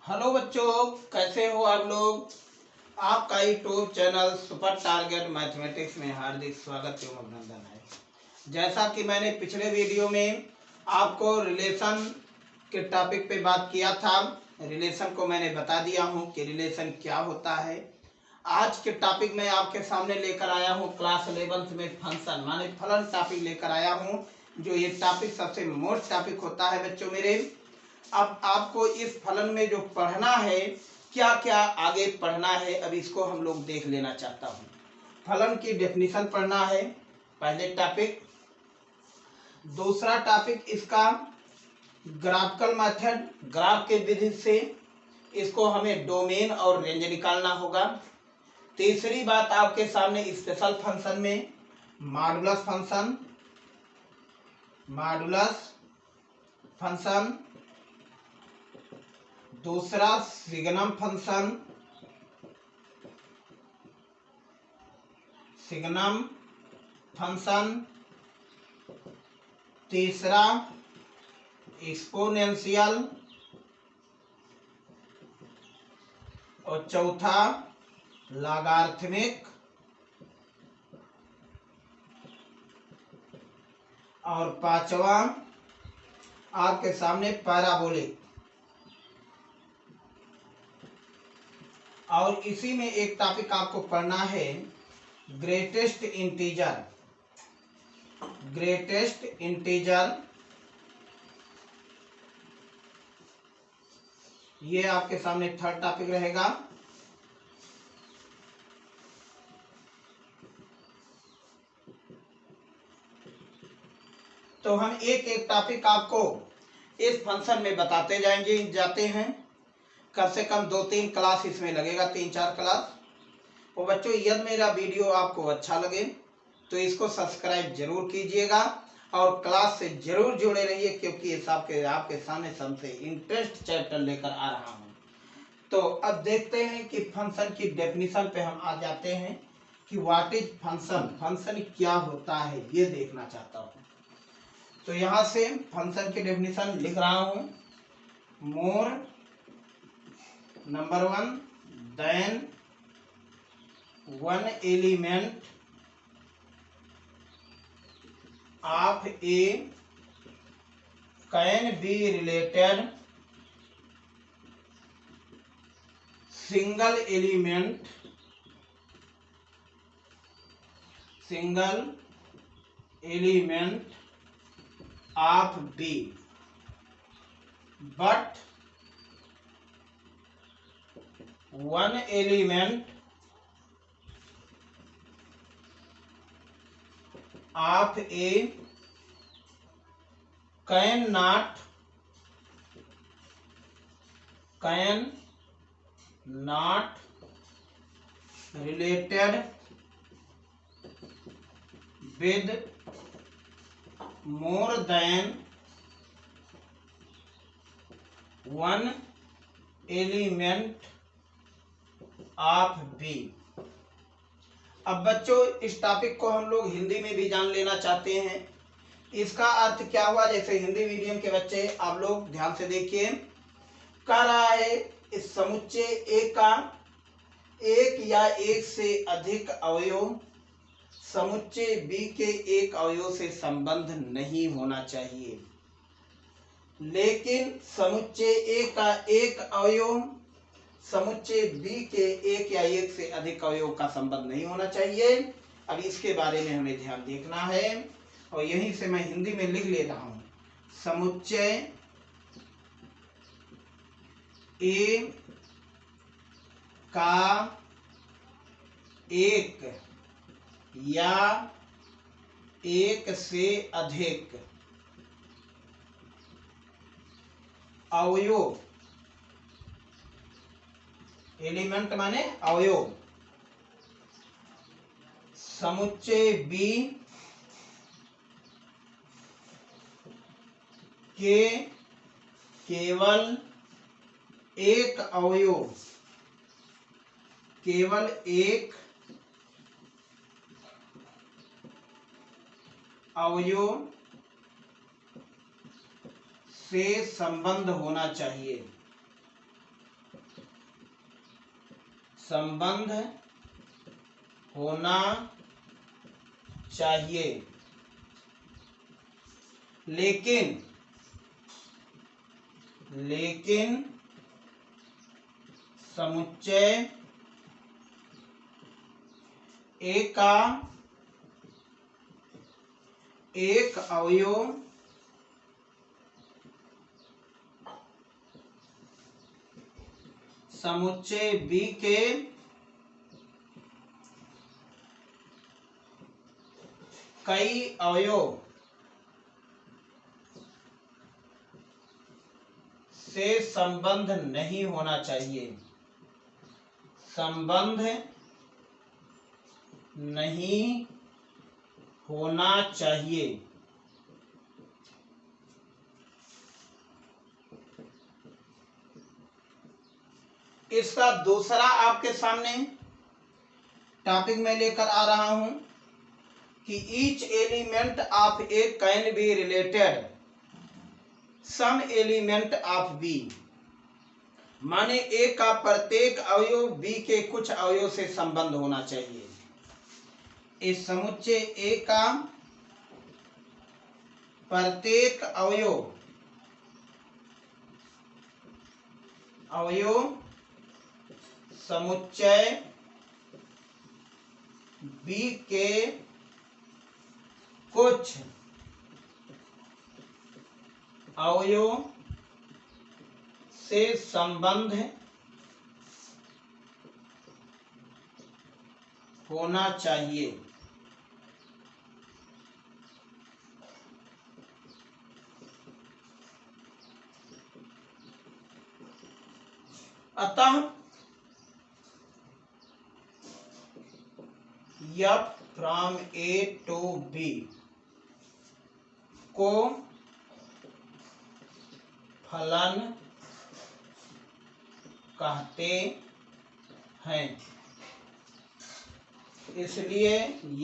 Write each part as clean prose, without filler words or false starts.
Hello बच्चों, कैसे हो आप लोग। आपका YouTube channel super target mathematics में हार्दिक स्वागत एवं अभिनंदन है। जैसा कि मैंने पिछले वीडियो में आपको रिलेशन के टॉपिक पे बात किया था, रिलेशन को मैंने बता दिया हूँ कि रिलेशन क्या होता है। आज के टॉपिक में आपके सामने लेकर आया हूँ क्लास 11th में फंक्शन माने फलन टॉपिक लेकर आया हूँ। जो ये टॉपिक सबसे मोस्ट टॉपिक होता है बच्चों मेरे। अब आपको इस फलन में जो पढ़ना है, क्या क्या आगे पढ़ना है, अब इसको हम लोग देख लेना चाहता हूँ। फलन की डेफिनेशन पढ़ना है पहले टॉपिक। दूसरा टॉपिक इसका ग्राफिकल मेथड, ग्राफ के विधि से इसको हमें डोमेन और रेंज निकालना होगा। तीसरी बात आपके सामने स्पेशल फंक्शन में मॉडुलस फंक्शन, दूसरा सिग्नम फंक्शन, तीसरा एक्सपोनेंशियल और चौथा लॉगरिथमिक और पांचवा आपके सामने पैराबोलिक। और इसी में एक टॉपिक आपको पढ़ना है ग्रेटेस्ट इंटीजर। ये आपके सामने थर्ड टॉपिक रहेगा। तो हम एक एक टॉपिक आपको इस फंक्शन में बताते जाते हैं। कम से कम 2-3 क्लास इसमें लगेगा, 3-4 क्लास। और बच्चों, यदि मेरा वीडियो आपको अच्छा लगे तो इसको सब्सक्राइब जरूर कीजिएगा और क्लास से जरूर जुड़े रहिए, क्योंकि इस आपके सामने सबसे इंटरेस्ट चैप्टर लेकर आ रहा हूँ। तो अब देखते हैं कि फंक्शन की डेफिनेशन पे हम आ जाते हैं कि व्हाट इज फंक्शन क्या होता है, ये देखना चाहता हूँ। तो यहाँ से फंक्शन की डेफिनेशन लिख रहा हूँ। More number 1 then one element of a can be related single element of B, but one element of A cannot related with more than one element of B। अब बच्चों, इस टॉपिक को हम लोग हिंदी में भी जान लेना चाहते हैं। इसका अर्थ क्या हुआ, जैसे हिंदी मीडियम के बच्चे आप लोग ध्यान से देखिए। कह रहा है इस समुच्चय ए का एक या एक से अधिक अवयव समुच्चय बी के एक अवयव से संबंध नहीं होना चाहिए, लेकिन समुच्चय ए का एक अवयव समुच्चय बी के एक या एक से अधिक अवयव का संबंध नहीं होना चाहिए। अब इसके बारे में हमें ध्यान देखना है और यहीं से मैं हिंदी में लिख ले रहा हूं। समुच्चय ए का एक या एक से अधिक अवयव, एलिमेंट माने अवयव, समुच्चय बी के केवल एक अवयव से संबंध होना चाहिए। संबंध होना चाहिए, लेकिन समुच्चय ए का एक अवयव समुच्चय बी के कई अवयव से संबंध नहीं होना चाहिए, संबंध नहीं होना चाहिए। इसका दूसरा आपके सामने टॉपिक में लेकर आ रहा हूं कि each element of A can be related some element of B, माने ए का प्रत्येक अवयव बी के कुछ अवयव से संबंध होना चाहिए। इस समुच्चय ए का प्रत्येक अवयव समुच्चय बी के कुछ अवयव से संबंध होना चाहिए। अतः F from A to B को फलन कहते हैं, इसलिए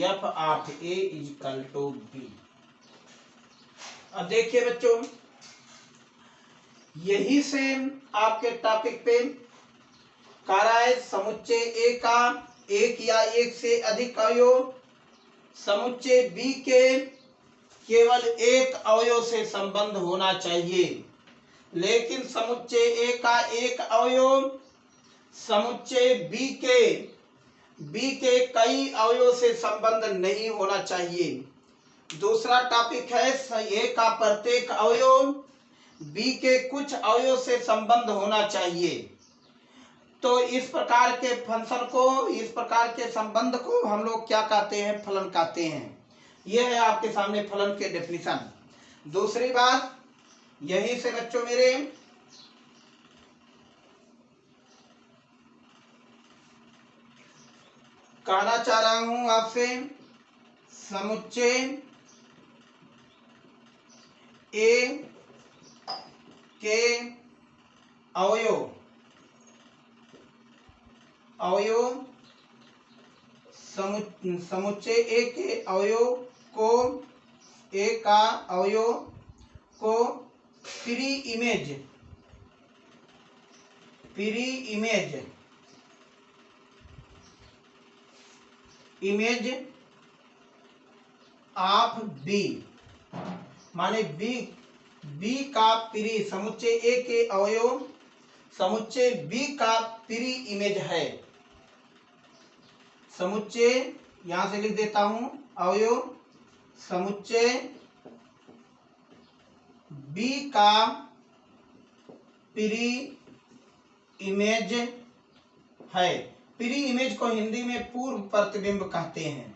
F of A is equal to B। अब देखिए बच्चों, यही से आपके टॉपिक पे कह रहा है समुच्चय ए का एक या एक से अधिक अवयव समुच्चय बी के केवल एक अवयव से संबंध होना चाहिए, लेकिन समुच्चय ए का एक अवयव समुच्चय बी के कई अवयव से संबंध नहीं होना चाहिए। दूसरा टॉपिक है ए का प्रत्येक अवयव बी के कुछ अवयव से संबंध होना चाहिए। तो इस प्रकार के फंक्शन को, इस प्रकार के संबंध को हम लोग क्या कहते हैं? फलन कहते हैं। यह है आपके सामने फलन के डेफिनेशन। दूसरी बात यही से बच्चों मेरे कहना चाह रहा हूं आपसे, समुच्चय ए के अवयव समुच्चय ए के अवयव को, ए का अवयव को प्री इमेज ऑफ बी, माने बी का प्री, समुच्चय ए के अवयव समुच्चय बी का प्री इमेज है। समुच्चय यहां से लिख देता हूं, अवयव समुच्चय बी का प्री इमेज है। प्री इमेज को हिंदी में पूर्व प्रतिबिंब कहते हैं,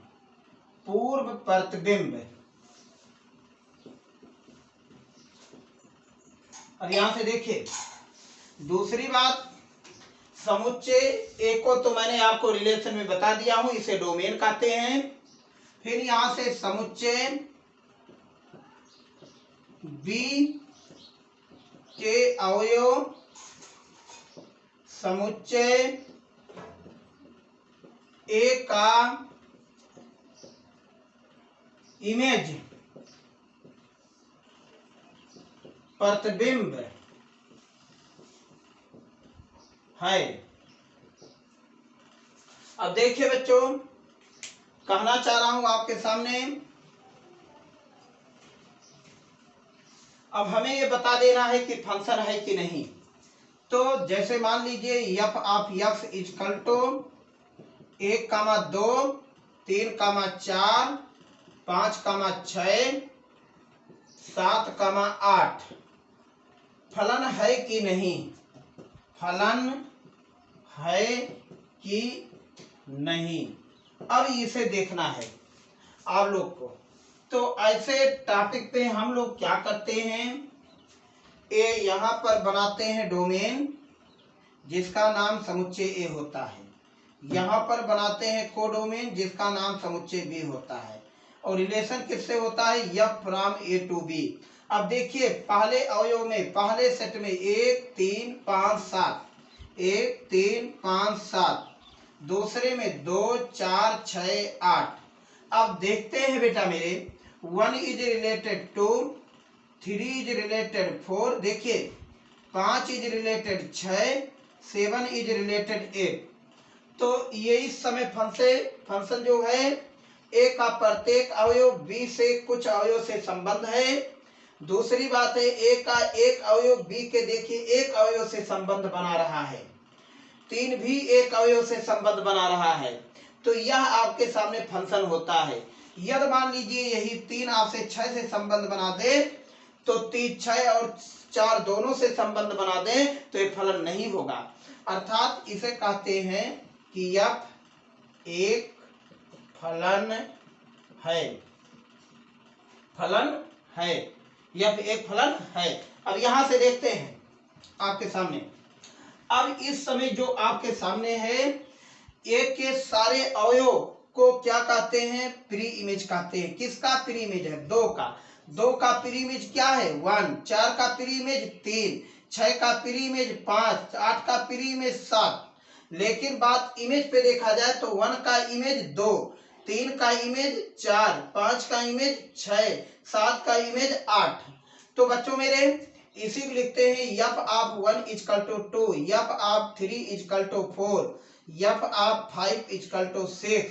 पूर्व प्रतिबिंब। अब यहां से देखिए दूसरी बात, समुच्चय ए को तो मैंने आपको रिलेशन में बता दिया हूं, इसे डोमेन कहते हैं। फिर यहां से समुच्चय बी के अवयव समुच्चय ए का इमेज प्रतिबिंब है। अब देखिए बच्चों, कहना चाह रहा हूं आपके सामने, अब हमें ये बता देना है कि फंक्शन है कि नहीं। तो जैसे मान लीजिए f of x equal to 1,2 3,4 5,6 7,8 फलन है कि नहीं, फलन है कि नहीं, अब इसे देखना है आप लोग को। तो ऐसे टॉपिक पे हम लोग क्या करते हैं, यहाँ पर बनाते हैं डोमेन जिसका नाम समुच्चय ए होता है, यहाँ पर बनाते हैं कोडोमेन जिसका नाम समुच्चय बी होता है, और रिलेशन किससे होता है, f from A to B. अब देखिए पहले अवयव में, पहले सेट में 1 3 5 7, 1 3 5 7, दूसरे में 2 4 6 8। अब देखते हैं बेटा मेरे, 1 is related to, 3 is related 4, देखिए 5 इज रिलेटेड 6, 7 इज रिलेटेड 8। तो ये इस समय फंक्शन जो है ए का प्रत्येक अवयव बी से कुछ अवयव से संबंध है। दूसरी बात है ए का एक अवयव बी के देखिए एक अवयव से संबंध बना रहा है, 3 भी एक अवयव से संबंध बना रहा है। तो यह आपके सामने फंक्शन होता है। यदि मान लीजिए यही 3 आपसे 6 से संबंध बना दे, तो 3 6 और 4 दोनों से संबंध बना दे तो ये फलन नहीं होगा। अर्थात इसे कहते हैं कि यह एक फलन है, फलन है, यह एक फलन है। अब यहां से देखते हैं आपके सामने, अब इस समय जो आपके सामने है एक के सारे अवयव को क्या कहते हैं, प्री इमेज कहते हैं। किसका प्री इमेज है, 2 का। 2 का प्री इमेज क्या है, 1। 4 का प्री इमेज 3, 6 का प्री इमेज 5, 8 का प्री इमेज 7। लेकिन बात इमेज पे देखा जाए तो 1 का इमेज 2, 3 का इमेज 4, 5 का इमेज 6, 7 का इमेज 8। तो बच्चों मेरे इसी को लिखते हैं f of 1 equal to 2, f of 3 equal to 4, f of 5 equal to 6,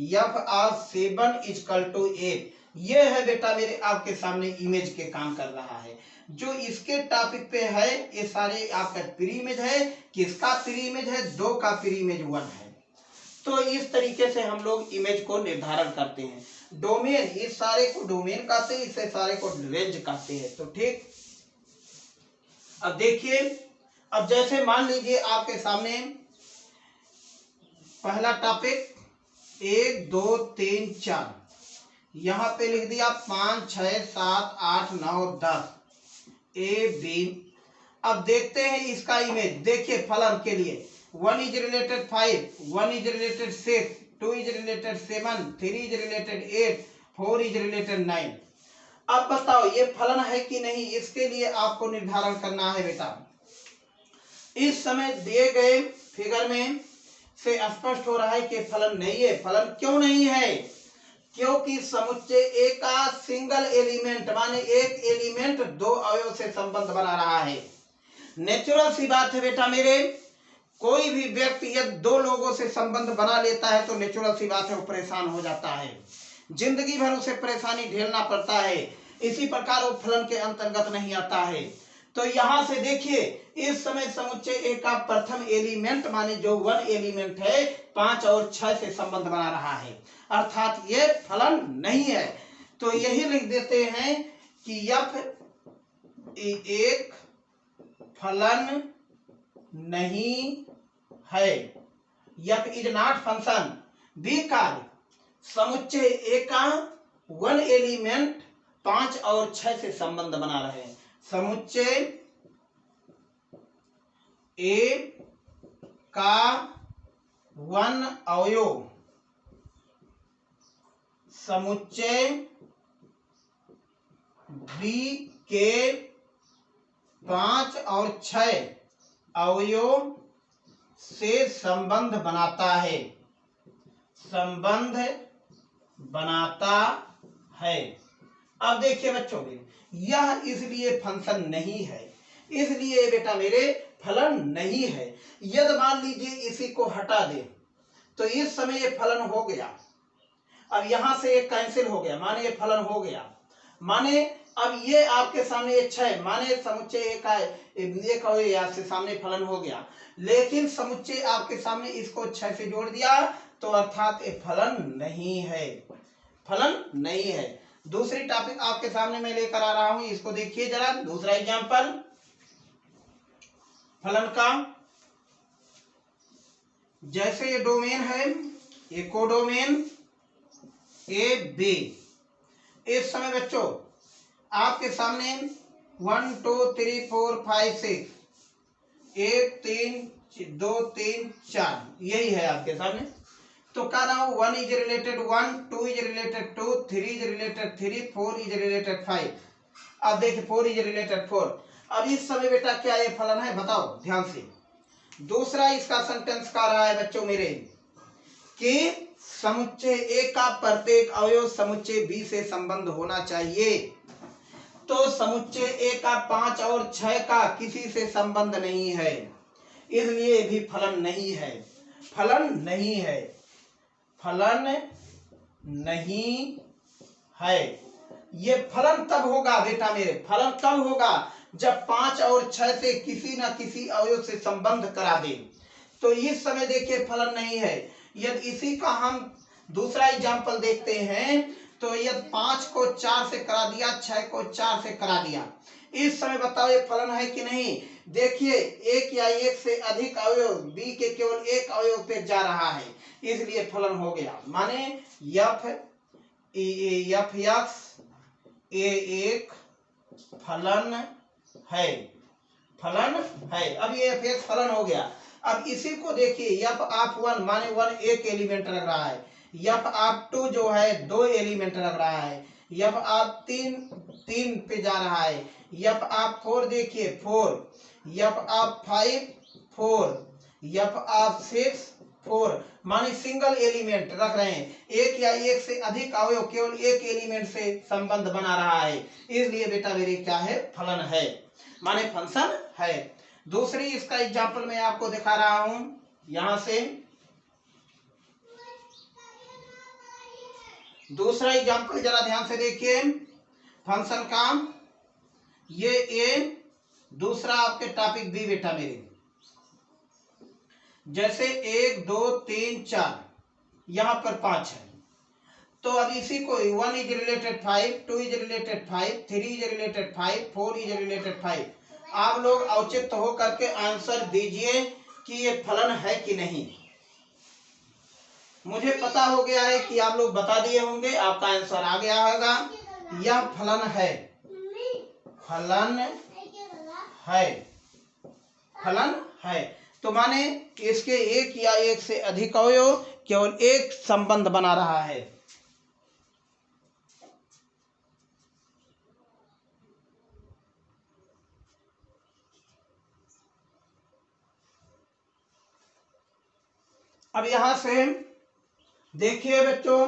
f of 7 equal to 8। ये है बेटा मेरे आपके सामने इमेज के काम कर रहा है। जो इसके टॉपिक पे है ये सारे आपका प्री इमेज है। किसका प्री इमेज है, 2 का प्री इमेज 1 है। तो इस तरीके से हम लोग इमेज को निर्धारण करते हैं। डोमेन, इस सारे को डोमेन कहते हैं, इसे सारे को रेंज कहते हैं। तो ठीक, अब देखिए, अब जैसे मान लीजिए आपके सामने पहला टॉपिक 1 2 3 4, यहां पे लिख दिया 5 6 7 8 9 10 ए बी। अब देखते हैं इसका इमेज, देखिए फलन के लिए 1 is related 5, 1 is related 6, 2 is related 7, 3 is related 8, 4 is related 9। अब बताओ ये फलन है कि नहीं, इसके लिए आपको निर्धारण करना है बेटा। इस समय दिए गए फिगर में से स्पष्ट हो रहा है कि फलन नहीं है। फलन क्यों नहीं है, क्योंकि समुच्चय ए का सिंगल एलिमेंट माने एक एलिमेंट 2 अवयव से संबंध बना रहा है। नेचुरल सी बात है बेटा मेरे, कोई भी व्यक्ति यदि 2 लोगों से संबंध बना लेता है तो नेचुरल सी बात है वो परेशान हो जाता है, जिंदगी भर उसे परेशानी झेलना पड़ता है। इसी प्रकार वो फलन के अंतर्गत नहीं आता है। तो यहां से देखिए इस समय समुच्चय ए का प्रथम एलिमेंट माने जो 1 एलिमेंट है 5 और 6 से संबंध बना रहा है, अर्थात ये फलन नहीं है। तो यही लिख देते हैं कि यह एक फलन नहीं है, यह इज नॉट फंक्शन बिकॉज़ समुच्चय ए का 1 एलिमेंट 5 और 6 से संबंध बना रहे हैं। समुच्चय ए का 1 अवयव समुच्चय बी के 5 और 6 अवयव से संबंध बनाता है, संबंध बनाता है। अब देखिए बच्चों, यह इसलिए फंक्शन नहीं है, इसलिए बेटा मेरे फलन नहीं है। यदि मान लीजिए इसी को हटा दे तो इस समय ये फलन हो गया। अब यहां से ये कैंसिल हो गया, माने ये फलन हो गया, माने अब ये आपके सामने ये 6 माने समुच्चय एक आपके सामने फलन हो गया, लेकिन समुच्चय आपके सामने इसको 6 से जोड़ दिया तो अर्थात ये फलन नहीं है, फलन नहीं है। दूसरी टॉपिक आपके सामने मैं लेकर आ रहा हूं, इसको देखिए जरा। दूसरा एग्जांपल फलन का, जैसे ये डोमेन है, ये कोडोमेन ए बी। इस समय बच्चों आपके सामने 1 2 3 4 5 6 1 3 2 3 4 यही है आपके सामने। तो कह रहा हूं 1 is related 1, 2 is related 2, 3 is related 3, 4 is related 5। अब देखिए 4 इज रिलेटेड 4। अब इस समय बेटा क्या ये फलन है, बताओ ध्यान से। दूसरा इसका सेंटेंस कह रहा है बच्चों मेरे कि समुच्चय ए का प्रत्येक अवयव समुच्चय बी से संबंध होना चाहिए। तो समुच्चय ए का 5 और 6 का किसी से संबंध नहीं है, इसलिए भी फलन नहीं है, फलन नहीं है, फलन नहीं है। ये फलन तब होगा बेटा मेरे, फलन तब होगा जब 5 और 6 से किसी न किसी अवयव से संबंध करा दे। तो इस समय देखिए फलन नहीं है। यदि इसी का हम दूसरा एग्जाम्पल देखते हैं तो यदि 5 को 4 से करा दिया, 6 को 4 से करा दिया, इस समय बताओ ये फलन है कि नहीं। देखिए एक या एक से अधिक अवयव बी के केवल एक अवयव पे जा रहा है, इसलिए फलन हो गया। माने यफ एक्स ए एक फलन है, फलन है। अब ये एफ एक्स फलन हो गया। अब इसी को देखिए यफ आप 1 माने 1 एक एलिमेंट लग रहा है, यफ आप 2 जो है 2 एलिमेंट लग रहा है, यफ आप 3 पे जा रहा है, यफ आप 4 देखिए 4, यफ आप 5 4, यफ आप 6 4, माने सिंगल एलिमेंट रख रहे हैं। एक या एक से अधिक अवयव केवल एक एलिमेंट से संबंध बना रहा है, इसलिए बेटा मेरे क्या है, फलन है, माने फंक्शन है। दूसरी इसका एग्जाम्पल मैं आपको दिखा रहा हूं, यहां से दूसरा एग्जाम्पल जरा ध्यान से देखिए फंक्शन का। ये ए, दूसरा आपके टॉपिक बी बेटा मेरे। जैसे 1 2 3 4 यहां पर 5 है, तो अब इसी को 1 is related 5, 2 is related 5, 3 is related 5, 4 is related 5। आप लोग औचित्य हो करके आंसर दीजिए कि ये फलन है कि नहीं। मुझे पता हो गया है कि आप लोग बता दिए होंगे, आपका आंसर आ गया होगा। यह फलन है, फलन है, फलन है। तो माने इसके एक या एक से अधिक अवयव केवल एक संबंध बना रहा है। अब यहां से देखिए बच्चों,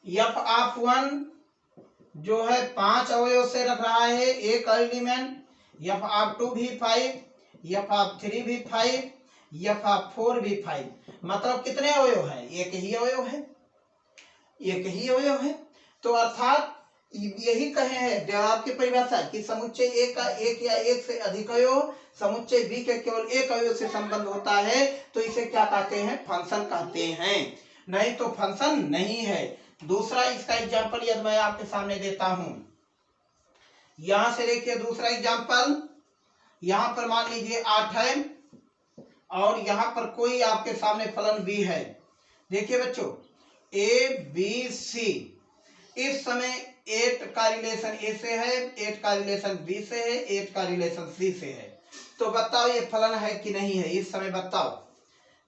यफ आप 1 जो है 5 अवयव से रख रहा है एक एलिमेंट, यफ आप 2 भी 5, यफ आप 3 भी 5, यफ आप 4 भी 5। मतलब कितने अवयव है, एक ही अवयव है, एक ही अवयव है। तो अर्थात यही कहे हैं जवाब की परिभाषा कि समुच्चय ए का एक या एक से अधिक अवयव समुच्चय बी के केवल एक अवयव से संबंध होता है, तो इसे क्या कहते हैं, फंक्शन कहते हैं, नहीं तो फंक्शन नहीं है। दूसरा इसका एग्जाम्पल यदि मैं आपके सामने देता हूं, यहां से देखिए दूसरा एग्जाम्पल। यहां पर मान लीजिए 8 है और यहां पर कोई आपके सामने फलन बी है। देखिए बच्चों ए बी सी, इस समय 8 का रिलेशन ए से है, 8 का रिलेशन बी से है, 8 का रिलेशन सी से है। तो बताओ ये फलन है कि नहीं है, इस समय बताओ।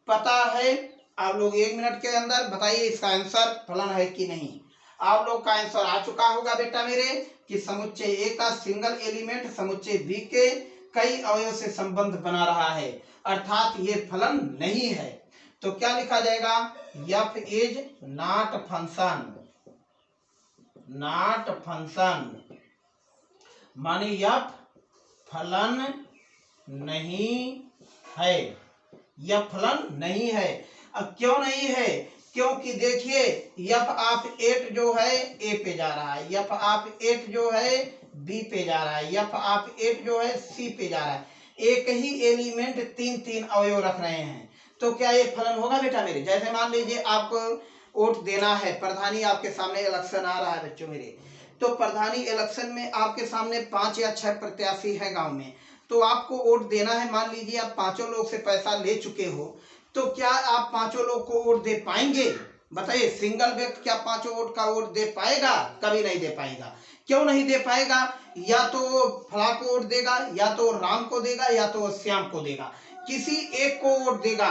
पता है आप लोग 1 मिनट के अंदर बताइए इसका आंसर, फलन है कि नहीं। आप लोग का आंसर आ चुका होगा बेटा मेरे कि समुच्चय ए का सिंगल एलिमेंट समुच्चय बी के कई अवयव से संबंध बना रहा है, अर्थात ये फलन नहीं है। तो क्या लिखा जाएगा, F is not function, not function, माने एफ फलन नहीं है, यह फलन नहीं है। अब क्यों नहीं है? क्योंकि देखिए एफ ऑफ 8 जो है ए पे जा रहा है, एफ ऑफ 8 जो है बी पे जा रहा है, एफ ऑफ 8 जो है सी पे जा रहा है। एक ही एलिमेंट तीन तीन अवयव रख रहे हैं, तो क्या ये फलन होगा बेटा मेरे? जैसे मान लीजिए आपको वोट देना है, प्रधानी आपके सामने इलेक्शन आ रहा है बच्चों मेरे, तो प्रधानी इलेक्शन में आपके सामने 5 या 6 प्रत्याशी है गांव में, तो आपको वोट देना है। मान लीजिए आप 5 लोग से पैसा ले चुके हो, तो क्या आप 5 लोग को वोट दे पाएंगे? बताइए, सिंगल व्यक्ति क्या 5 वोट का वोट दे पाएगा? कभी नहीं दे पाएगा। क्यों नहीं दे पाएगा? या तो वो फला को वोट देगा, या तो राम को देगा, या तो श्याम को देगा, किसी एक को वोट देगा।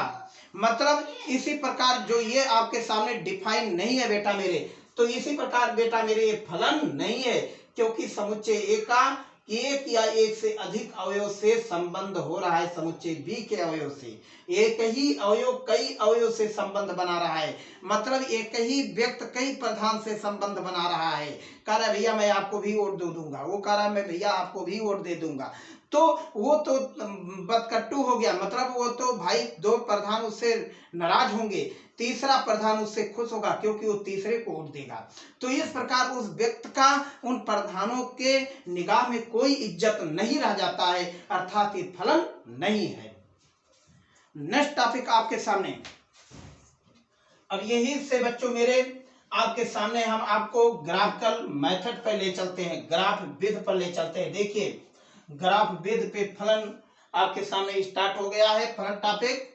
मतलब इसी प्रकार जो ये आपके सामने डिफाइन नहीं है बेटा मेरे, तो इसी प्रकार बेटा मेरे ये फलन नहीं है, क्योंकि समुच्चय ए का एक या एक से अधिक अवयव से संबंध हो रहा है, समुच्चय बी के अवयव से। एक ही अवयव कई अवयव से संबंध बना रहा है, मतलब एक ही व्यक्ति कई प्रधान से संबंध बना रहा है। कह रहा है भैया मैं आपको भी वोट दे दूंगा, वो कह रहा है मैं भैया आपको भी वोट दे दूंगा, तो वो तो बदकट्टू हो गया। मतलब वो तो भाई 2 प्रधान उससे नाराज होंगे, तीसरा प्रधान उससे खुश होगा, क्योंकि वो तीसरे को वोट देगा। तो इस प्रकार उस व्यक्ति का उन प्रधानों के निगाह में कोई इज्जत नहीं रह जाता है, अर्थात ये फलन नहीं है। नेक्स्ट टॉपिक आपके सामने, अब यही से बच्चों मेरे आपके सामने हम आपको ग्राफिकल मेथड पर ले चलते हैं, ग्राफ विधि पर ले चलते हैं। देखिए ग्राफ विधि पे फलन आपके सामने स्टार्ट हो गया है। फलन topic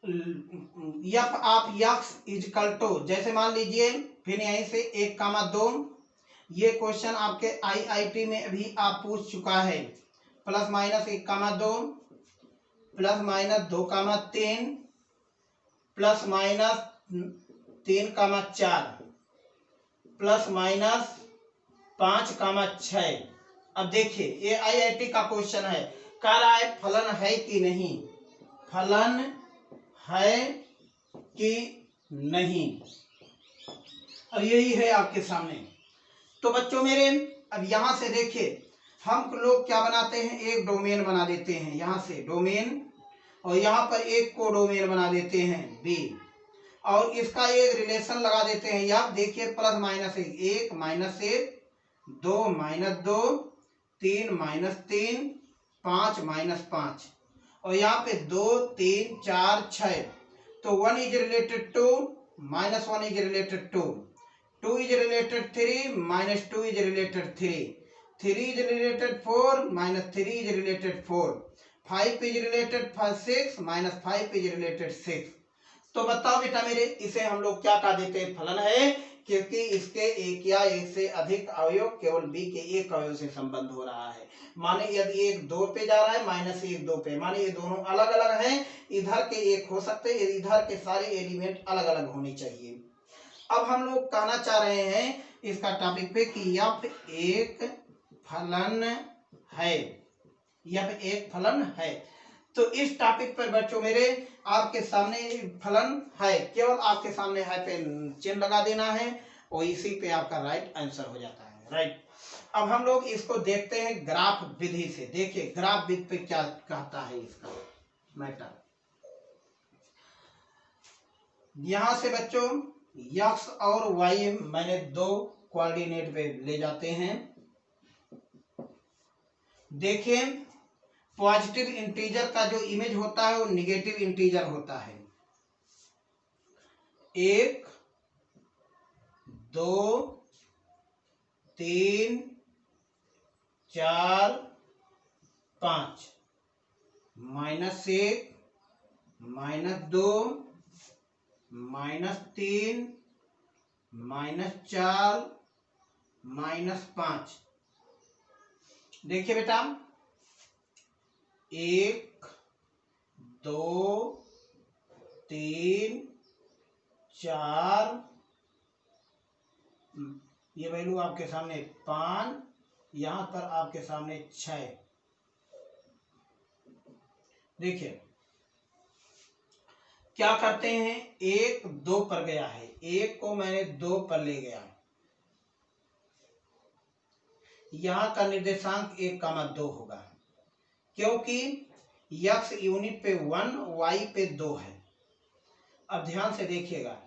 f of x equal to, जैसे मान लीजिए फिर यहीं से 1,2, ये क्वेश्चन आपके आईआईटी में अभी आप पूछ चुका है। Plus minus 1,2 plus minus 2,3 plus minus 3,4 plus minus 5,6। अब देखिए ये आईआईटी का क्वेश्चन है, कह रहा है फलन है कि नहीं, फलन है कि नहीं। अब यही है आपके सामने। तो बच्चों मेरे अब यहां से देखिए हम लोग क्या बनाते हैं, एक डोमेन बना देते हैं, यहां से डोमेन, और यहाँ पर एक को डोमेन बना देते हैं बी, और इसका एक रिलेशन लगा देते हैं। यहाँ देखिए plus minus 1 minus 1 2 minus 2 3 minus 3 5 minus 5, और यहाँ पे 2 3 4 6, तो 1 is related to minus 1 is related to, 2 is related 3 minus 2 is related 3, 3 is related 4 minus 3 is related 4, 5 is related 6 minus 5 is related 6। तो बताओ बेटा मेरे, इसे हम लोग क्या कह देते हैं, फलन है, क्योंकि इसके एक या एक से अधिक अवयव केवल बी के एक अवयव से संबंध हो रहा है। माने यदि एक 2 पे जा रहा है माइनस 1 2 पे, माने ये दोनों अलग अलग हैं, इधर के एक हो सकते हैं, इधर के सारे एलिमेंट अलग अलग होने चाहिए। अब हम लोग कहना चाह रहे हैं इसका टॉपिक पे कि एफ एक फलन है, एफ एक फलन है। तो इस टॉपिक पर बच्चों मेरे आपके सामने फलन है, केवल आपके सामने है पे चिन्ह लगा देना है, और इसी पे आपका राइट आंसर हो जाता है। राइट, अब हम लोग इसको देखते हैं ग्राफ विधि से। देखिए ग्राफ विधि पे क्या कहता है इसका मैटर। यहां से बच्चों एक्स और वाई मैंने 2 कोऑर्डिनेट पे ले जाते हैं। देखिए पॉजिटिव इंटीजर का जो इमेज होता है वो निगेटिव इंटीजर होता है। 1 2 3 4 5, -1 -2 -3 -4 -5। देखिए बेटा 1 2 3 4, ये वैल्यू आपके सामने 5, यहां पर आपके सामने 6। देखिए क्या करते हैं, 1 2 पर गया है, 1 को मैंने 2 पर ले गया, यहां का निर्देशांक 1,2 होगा, क्योंकि यक्स यूनिट पे 1, वाई पे 2 है। अब ध्यान से देखिएगा,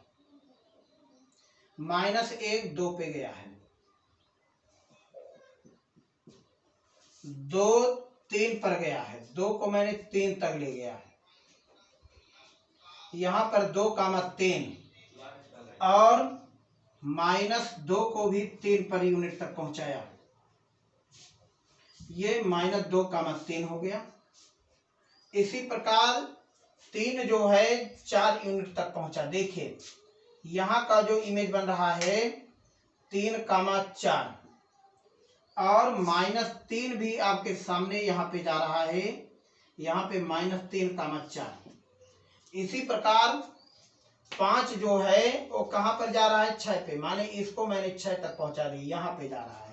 -1 2 पे गया है, 2 3 पर गया है, 2 को मैंने 3 तक ले गया है, यहाँ पर 2,3 और -2 को भी 3 पर यूनिट तक पहुंचाया, ये -2,3 हो गया। इसी प्रकार 3 जो है 4 यूनिट तक पहुंचा। देखिए यहाँ का जो इमेज बन रहा है 3,4 और -3 भी आपके सामने यहाँ पे जा रहा है, यहाँ पे -3,4। इसी प्रकार 5 जो है वो कहाँ पर जा रहा है, 6 पे, माने इसको मैंने 6 तक पहुंचा दी, यहाँ पे जा रहा है।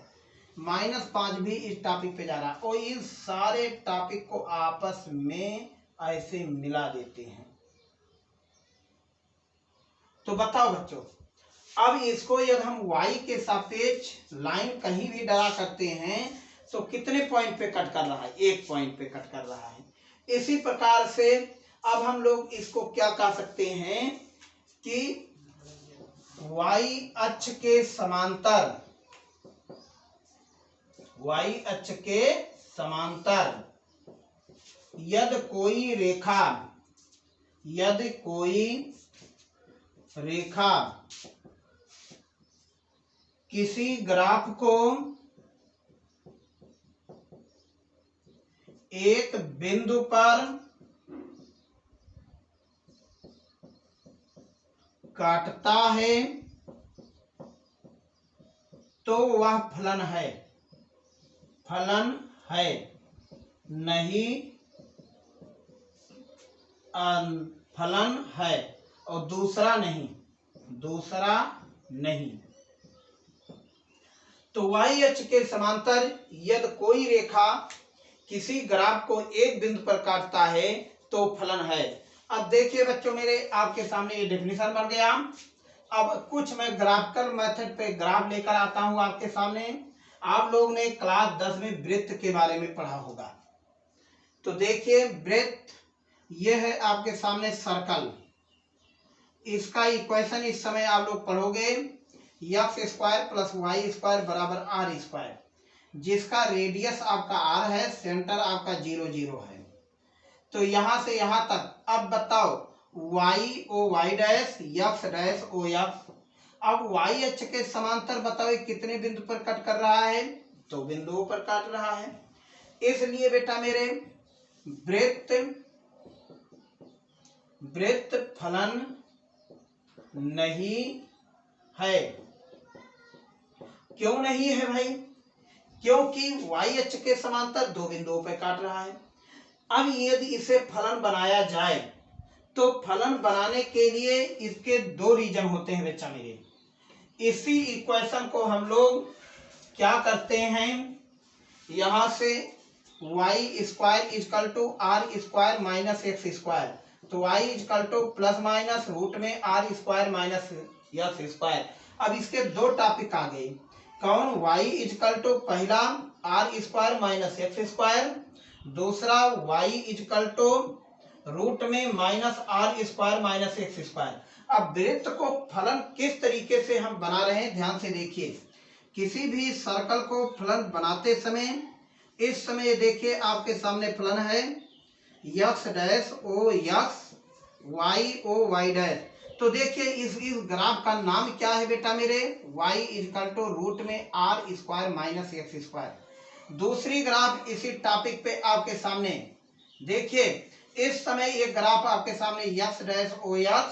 -5 भी इस टॉपिक पे जा रहा है, और इस सारे टॉपिक को आपस में ऐसे मिला देते हैं। तो बताओ बच्चों, अब इसको यदि हम y के सापेक्ष लाइन कहीं भी डरा करते हैं तो कितने पॉइंट पे कट कर रहा है, 1 पॉइंट पे कट कर रहा है। इसी प्रकार से अब हम लोग इसको क्या कह सकते हैं कि y अक्ष के समांतर, y अक्ष के समांतर यदि कोई रेखा किसी ग्राफ को एक बिंदु पर काटता है तो वह फलन है, नहीं फलन है, और दूसरा नहीं। तो y अक्ष के समांतर यदि कोई रेखा किसी ग्राफ को एक बिंदु पर काटता है तो फलन है। अब देखिए बच्चों मेरे, आपके सामने ये डेफिनेशन बन गया। अब कुछ मैं ग्राफिकल मेथड पे ग्राफ लेकर आता हूं आपके सामने। आप लोग ने क्लास 10 में वृत्त के बारे में पढ़ा होगा। तो देखिए वृत्त, ये है आपके सामने सर्कल, इसका इक्वेशन इस समय आप लोग पढ़ोगे, x² + y² बराबर r², जिसका रेडियस आपका r है, सेंटर आपका 0 0 है। तो यहां से यहां तक। अब बताओ y o y dash, x dash o x। अब y अक्ष के समांतर बताओ कितने बिंदु पर कट कर रहा है, 2 बिंदुओं पर काट रहा है। इसलिए बेटा मेरे वृत्त फलन नहीं है। क्यों नहीं है भाई? क्योंकि y अक्ष के समांतर 2 बिंदुओं पर काट रहा है। अब यदि इसे फलन बनाया जाए तो फलन बनाने के लिए इसके 2 रीजन होते हैं बच्चा मेरे। इसी इक्वेशन को हम लोग क्या करते हैं, यहां से y² = r² - x², तो y ± रूट में r² - x²। अब इसके 2 टॉपिक आ गए। कौन? y पहला r² - x², दूसरा y रूट में -r² - x²। अब वृत्त को फलन किस तरीके से हम बना रहे हैं, ध्यान से देखिए। किसी भी सर्कल को फलन बनाते समय, इस समय देखिए आपके सामने फलन है x dash o x, y o y dash. तो देखिए इस ग्राफ का नाम क्या है बेटा मेरे, y रूट में r² - x²। दूसरी ग्राफ इसी टॉपिक पे आपके सामने देखिए, इस समय ये ग्राफ आपके सामने x dash o x,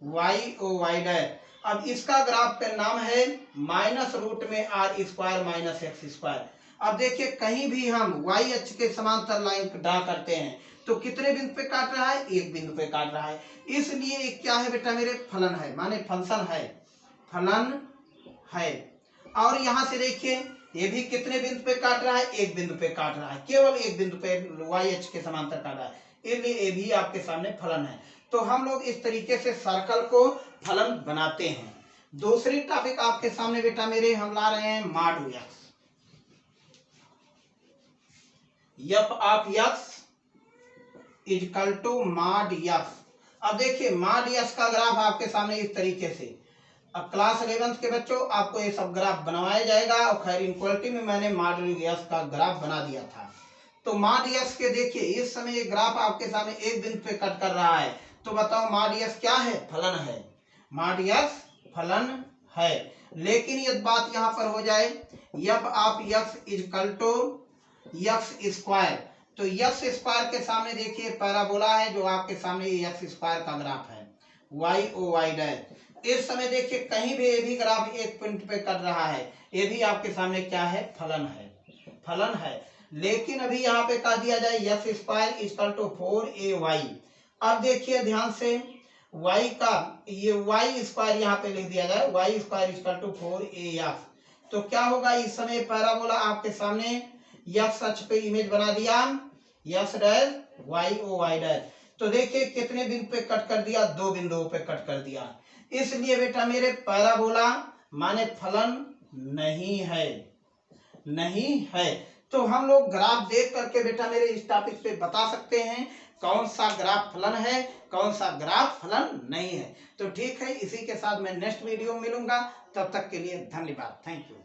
y o y dash. अब इसका ग्राफ का नाम है -रूट में r² - x²। अब देखिए कहीं भी हम y अक्ष के समांतर लाइन ड्रा करते हैं तो कितने बिंदु पे काट रहा है, 1 बिंदु पे काट रहा है। इसलिए एक क्या है बेटा मेरे, फलन है, माने फंक्शन है। और यहां से देखिए ये भी कितने बिंदु पे काट रहा है, 1 बिंदु पे काट रहा है, केवल 1 बिंदु पे y अक्ष के समांतर काट रहा है, इसलिए ये भी आपके सामने फलन है। तो हम लोग इस तरीके से सर्कल को फलन बनाते हैं। दूसरी टॉपिक आपके सामने बेटा मेरे हम ला रहे हैं mod x। f of x equal to mod x. अब देखिए मॉड यक्स का ग्राफ आपके सामने इस तरीके से, अब क्लास 11 के बच्चों आपको ये सब ग्राफ बनवाया जाएगा, और खैर इनक्वलिटी में मैंने मॉड यक्स का ग्राफ बना दिया था। तो मॉड यक्स के देखिए इस समय ये ग्राफ आपके सामने एक बिंदु पे कट कर रहा है, तो बताओ मॉड यक्स क्या है? फलन है। मॉड यक्स फलन है। लेकिन ये बात यहाँ पर हो जाए, f of x equal to x square, तो यक्स स्क्वायर के सामने देखिए पैराबोला है जो आपके सामने ये यक्स स्क्वायर का ग्राफ है, वाई ओ वाई डैश। इस समय देखिए कहीं भी ये भी ग्राफ एक पॉइंट पे कट रहा है, ये भी आपके सामने क्या है? फलन है, फलन है। लेकिन अभी यहाँ पे कह दिया जाए x square is equal to 4ay। अब देखिए ध्यान से y का ये वाई स्क्वायर यहाँ पे लिख दिया जाए, Y square is equal to 4ax, तो क्या होगा? इस समय पैराबोला आपके सामने यक्स अक्ष पे इमेज बना दिया, x dash y o y dash. तो देखिए कितने बिंदु पे कट कर दिया? 2 बिंदुओं पे कट कर दिया। इसलिए बेटा मेरे पैराबोला माने फलन नहीं है, नहीं है। तो हम लोग ग्राफ देख करके बेटा मेरे इस टॉपिक पे बता सकते हैं कौन सा ग्राफ फलन है, कौन सा ग्राफ फलन नहीं है। तो ठीक है, इसी के साथ मैं नेक्स्ट वीडियो में मिलूंगा, तब तक के लिए धन्यवाद, थैंक यू।